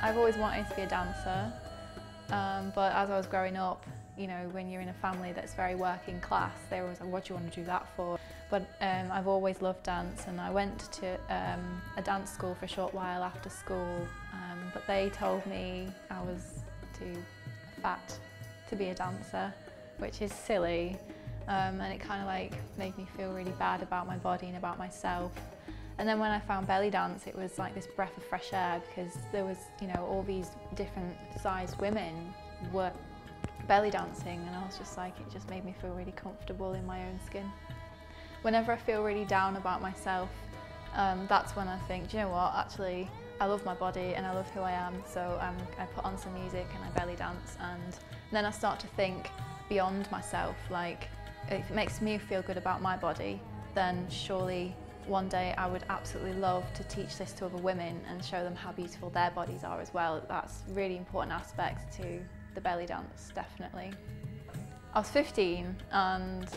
I've always wanted to be a dancer, but as I was growing up, you know, when you're in a family that's very working class, they were always like, what do you want to do that for? But I've always loved dance, and I went to a dance school for a short while after school, but they told me I was too fat to be a dancer, which is silly, and it kind of like made me feel really bad about my body and about myself. And then when I found belly dance, it was like this breath of fresh air, because there was, you know, all these different sized women were belly dancing, and I was just like, it just made me feel really comfortable in my own skin. Whenever I feel really down about myself, that's when I think, do you know what, actually I love my body and I love who I am, so I put on some music and I belly dance, and then I start to think beyond myself, like if it makes me feel good about my body, then surely one day I would absolutely love to teach this to other women and show them how beautiful their bodies are as well. That's a really important aspect to the belly dance, definitely. I was 15 and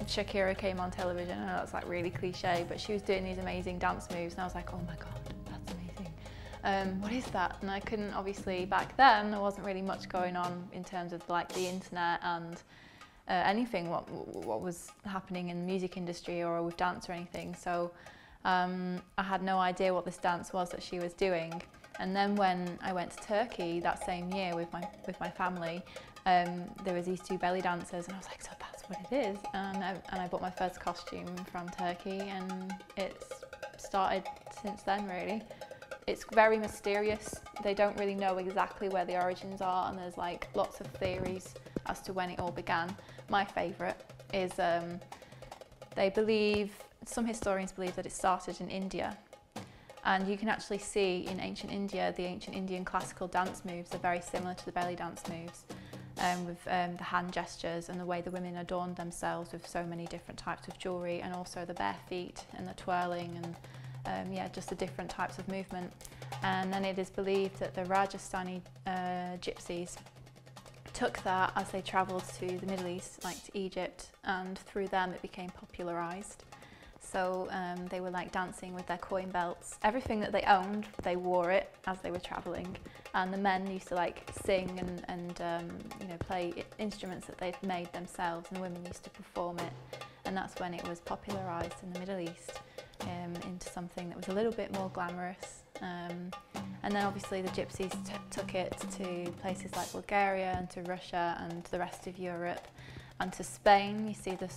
Shakira came on television. I know that's like really cliche, but she was doing these amazing dance moves and I was like, oh my God, that's amazing. What is that? And I couldn't, obviously back then there wasn't really much going on in terms of like the internet and anything what was happening in the music industry or with dance or anything. So I had no idea what this dance was that she was doing. And then when I went to Turkey that same year with my family, there was these two belly dancers, and I was like, so that's what it is. And I bought my first costume from Turkey, and it's started since then, really. It's very mysterious. They don't really know exactly where the origins are, and there's like lots of theories as to when it all began. My favourite is some historians believe that it started in India. And you can actually see in ancient India, the ancient Indian classical dance moves are very similar to the belly dance moves, with the hand gestures and the way the women adorned themselves with so many different types of jewellery, and also the bare feet and the twirling and yeah, just the different types of movement. And then it is believed that the Rajasthani gypsies took that as they travelled to the Middle East, like to Egypt, and through them it became popularised. So they were like dancing with their coin belts. Everything that they owned, they wore it as they were travelling. And the men used to like sing and you know, play instruments that they'd made themselves, and the women used to perform it. And that's when it was popularised in the Middle East into something that was a little bit more glamorous. And then obviously the gypsies took it to places like Bulgaria and to Russia and the rest of Europe. And to Spain, you see the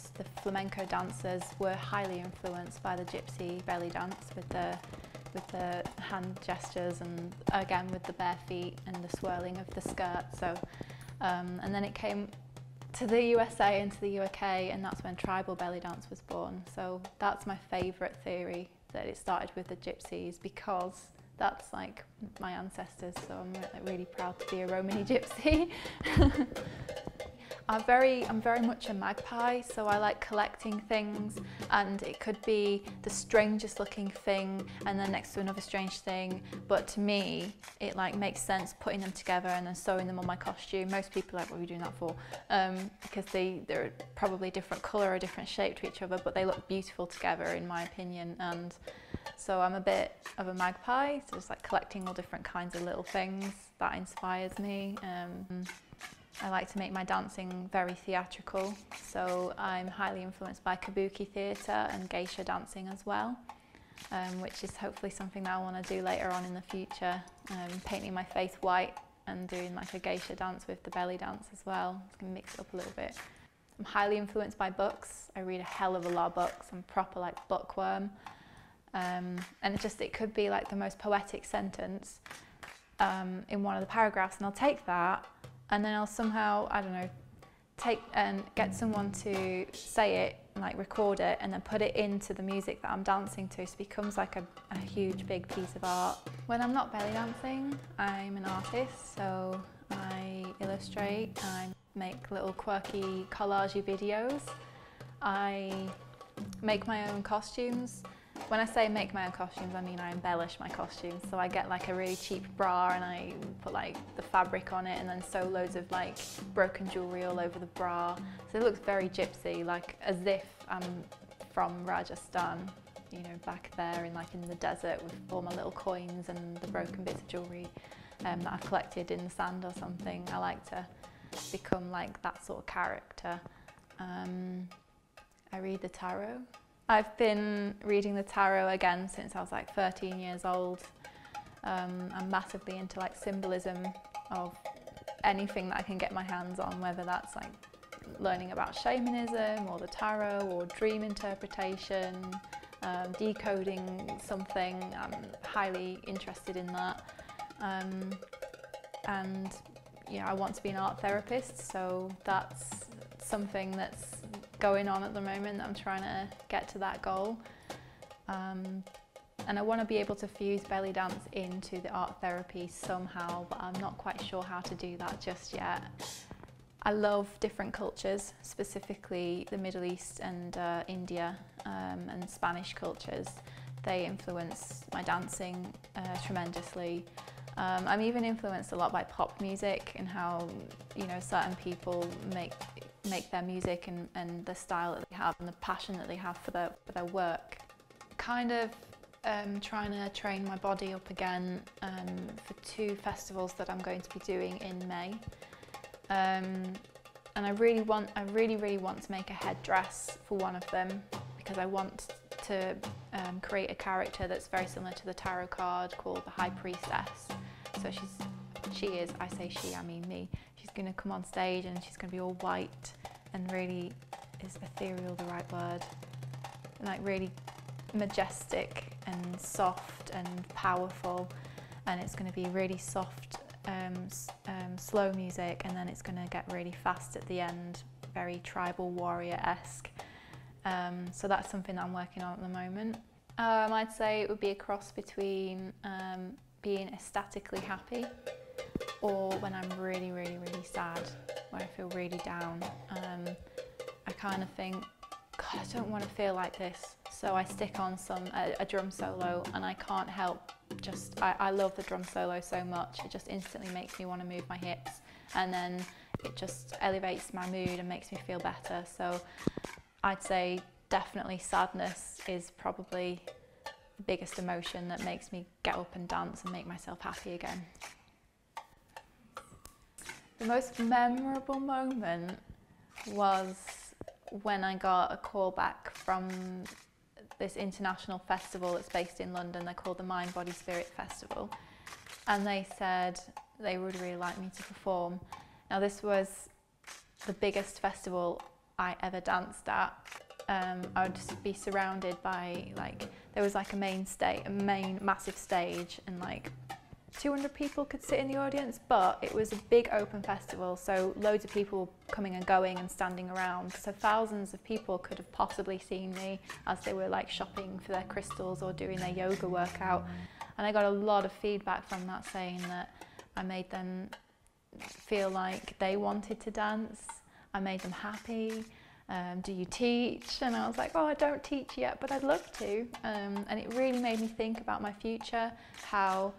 flamenco dancers were highly influenced by the gypsy belly dance with the hand gestures, and again with the bare feet and the swirling of the skirt. So, and then it came to the USA and to the UK, and that's when tribal belly dance was born. So that's my favourite theory, that it started with the gypsies, because that's like my ancestors. So I'm really proud to be a Romany gypsy. I'm very much a magpie, so I like collecting things, and it could be the strangest looking thing and then next to another strange thing, but to me it like makes sense putting them together and then sewing them on my costume. Most people are like, what are you doing that for? Because they're probably a different colour or a different shape to each other, but they look beautiful together in my opinion. And so I'm a bit of a magpie, so just like collecting all different kinds of little things. That inspires me. I like to make my dancing very theatrical, so I'm highly influenced by kabuki theatre and geisha dancing as well, which is hopefully something that I want to do later on in the future, painting my face white and doing like a geisha dance with the belly dance as well. Just gonna mix it up a little bit. I'm highly influenced by books. I read a hell of a lot of books. I'm proper like bookworm, and it could be like the most poetic sentence in one of the paragraphs, and I'll take that and then I'll somehow, I don't know, take and get someone to say it, like record it, and then put it into the music that I'm dancing to, so it becomes like a huge big piece of art. When I'm not belly dancing, I'm an artist, so I illustrate, I make little quirky collagey videos, I make my own costumes. When I say make my own costumes, I mean I embellish my costumes. So I get like a really cheap bra and I put like the fabric on it and then sew loads of like broken jewellery all over the bra. So it looks very gypsy, like as if I'm from Rajasthan, you know, back there in the desert with all my little coins and the broken bits of jewellery. that I've collected in the sand or something. I like to become like that sort of character. I read the tarot. I've been reading the tarot again since I was like 13 years old. I'm massively into like symbolism of anything that I can get my hands on, whether that's like learning about shamanism or the tarot or dream interpretation, decoding something. I'm highly interested in that. And you know, I want to be an art therapist, so that's something that's going on at the moment. I'm trying to get to that goal. And I want to be able to fuse belly dance into the art therapy somehow, but I'm not quite sure how to do that just yet. I love different cultures, specifically the Middle East and India and Spanish cultures. They influence my dancing tremendously. I'm even influenced a lot by pop music and how, you know, certain people make their music and the style that they have and the passion that they have for their work. Kind of trying to train my body up again for 2 festivals that I'm going to be doing in May. And I really want to make a headdress for one of them, because I want to create a character that's very similar to the tarot card called the High Priestess. So I say she, I mean me. She's going to come on stage and she's going to be all white and really, is ethereal the right word? Like really majestic and soft and powerful, and it's going to be really soft, slow music, and then it's going to get really fast at the end, very tribal warrior-esque. So that's something that I'm working on at the moment. I'd say it would be a cross between being ecstatically happy or when I'm really, really, really sad, when I feel really down. I kind of think, God, I don't want to feel like this. So I stick on a drum solo, and I can't help I love the drum solo so much. It just instantly makes me want to move my hips, and then it just elevates my mood and makes me feel better. So I'd say definitely sadness is probably the biggest emotion that makes me get up and dance and make myself happy again. The most memorable moment was when I got a call back from this international festival that's based in London. They're called the Mind, Body, Spirit Festival, and they said they would really like me to perform. Now this was the biggest festival I ever danced at. I would just be surrounded by, like, there was like a main massive stage, and like 200 people could sit in the audience, but it was a big open festival, so loads of people coming and going and standing around, so thousands of people could have possibly seen me as they were like shopping for their crystals or doing their yoga workout. And I got a lot of feedback from that, saying that I made them feel like they wanted to dance, I made them happy. Do you teach? And I was like, oh, I don't teach yet, but I'd love to. And it really made me think about my future, how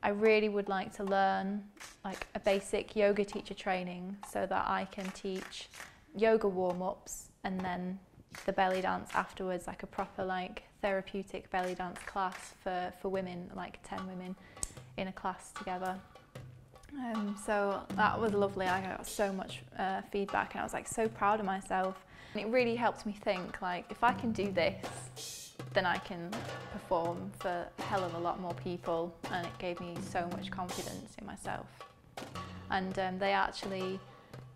I really would like to learn like a basic yoga teacher training so that I can teach yoga warm-ups and then the belly dance afterwards, like a proper like therapeutic belly dance class for women, like 10 women in a class together. So that was lovely. I got so much feedback, and I was like so proud of myself. And it really helped me think, like, if I can do this, then I can perform for a hell of a lot more people, and it gave me so much confidence in myself. And they actually,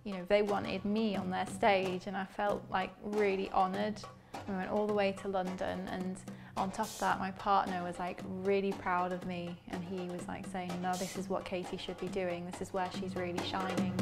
you know, they wanted me on their stage, and I felt like really honoured. We went all the way to London, and on top of that, my partner was like really proud of me, and he was like saying, no, this is what Katie should be doing, this is where she's really shining.